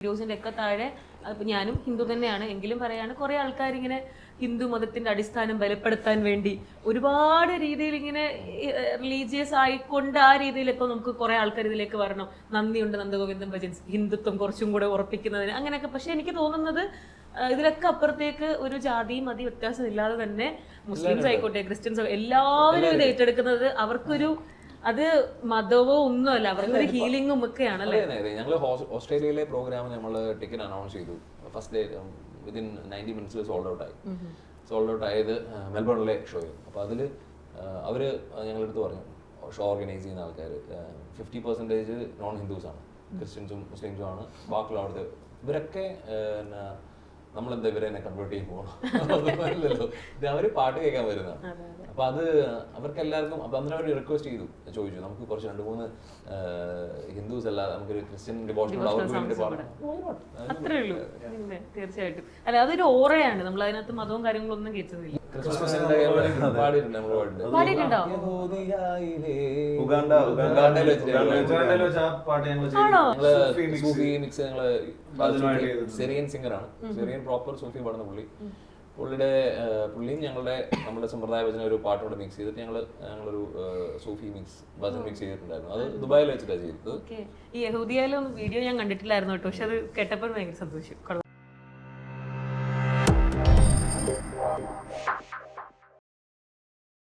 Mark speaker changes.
Speaker 1: വീഡിയോസിൻ്റെ ഒക്കെ താഴെ അപ്പോൾ ഞാനും ഹിന്ദു തന്നെയാണ് എങ്കിലും പറയാണ് കുറേ ആൾക്കാർ ഇങ്ങനെ ഹിന്ദു മതത്തിൻ്റെ അടിസ്ഥാനം ബലപ്പെടുത്താൻ വേണ്ടി ഒരുപാട് രീതിയിൽ ഇങ്ങനെ റിലീജിയസ് ആയിക്കൊണ്ട് ആ രീതിയിലൊക്കെ നമുക്ക് കുറേ ആൾക്കാർ ഇതിലേക്ക് വരണം. നന്ദിയുണ്ട് നന്ദഗോവിന്ദം ഭജൻസ്, ഹിന്ദുത്വം കുറച്ചും കൂടെ ഉറപ്പിക്കുന്നതിന് അങ്ങനെയൊക്കെ. പക്ഷെ എനിക്ക് തോന്നുന്നത് ഇതിലൊക്കെ അപ്പുറത്തേക്ക് ഒരു ജാതി മതി വ്യത്യാസമില്ലാതെ തന്നെ മുസ്ലിംസ് ആയിക്കോട്ടെ ക്രിസ്ത്യൻസ് എല്ലാവരും ഇത് ഏറ്റെടുക്കുന്നത് അവർക്കൊരു അത് മതമോ ഒന്നുമല്ല, അവർക്കൊരു ഹീലിംഗും ഒക്കെയാണല്ലേ.
Speaker 2: ഞങ്ങൾ ഓസ്ട്രേലിയയിലെ പ്രോഗ്രാം നമ്മൾ ടിക്കറ്റ് അനൗൺസ് ചെയ്തു. ഫസ്റ്റ് ഡേ വിതിൻ 90 മിനിറ്റ്സിൽ സോൾഡ് ഔട്ട് ആയത് മെൽബണിലെ ഷോയിൽ. അപ്പോൾ അതിൽ അവർ ഞങ്ങളടുത്ത് പറഞ്ഞു, ഷോ ഓർഗനൈസ് ചെയ്യുന്ന ആൾക്കാർ 50% നോൺ ഹിന്ദുസ് ആണ്, ക്രിസ്ത്യൻസും മുസ്ലിംസും ആണ്. ബാക്കിയുള്ള അവിടുത്തെ ഇവരൊക്കെ നമ്മളെന്താ ഇവരെ കൺവേർട്ട് ചെയ്യാൻ പോകണം, അല്ലല്ലോ, ഇത് അവര് പാട്ട് കേൾക്കാൻ വരുന്നതാണ്. അപ്പൊ അത് അവർക്ക് എല്ലാവർക്കും അപ്പൊ അന്നേരം അവർ റിക്വസ്റ്റ് ചോദിച്ചു നമുക്ക് കുറച്ച് 2-3 ഹിന്ദുസ് അല്ലാതെ നമുക്കൊരു ക്രിസ്ത്യൻ ഡിവോഷണൽ അവർക്ക് വേണ്ടി പാടാം.
Speaker 1: അത്രേ ഉള്ളൂ. തീർച്ചയായിട്ടും അല്ല, അതൊരു ഓറയാണ്. നമ്മൾ അതിനകത്ത് മതവും കാര്യങ്ങളൊന്നും കേട്ടതില്ല.
Speaker 2: പാടിയിട്ടുണ്ട്, നമ്മൾ പാടിട്ടുണ്ട്.
Speaker 1: പാടിയിട്ടുണ്ടോ? സൂഫി മിക്സ്.
Speaker 2: ഞങ്ങള് സിറിയൻ സിംഗറാണ്, സിറിയൻ പ്രോപ്പർ സൂഫി പാടുന്ന പുള്ളിയും നമ്മുടെ സമ്പ്രദായ ഭജന ഒരു പാട്ടോടെ മിക്സ് ചെയ്തിട്ട് ഞങ്ങളൊരു സൂഫി ഭജൻ മിക്സ് ചെയ്തിട്ടുണ്ടായിരുന്നു. അത് ദുബായിൽ വെച്ചിട്ടാണ് ചെയ്തത്.
Speaker 1: ഈ യഹൂദിയായാലും വീഡിയോ ഞാൻ കണ്ടിട്ടില്ലായിരുന്നു കേട്ടോ, പക്ഷെ അത് കേട്ടപ്പോൾ ഭയങ്കര സന്തോഷം.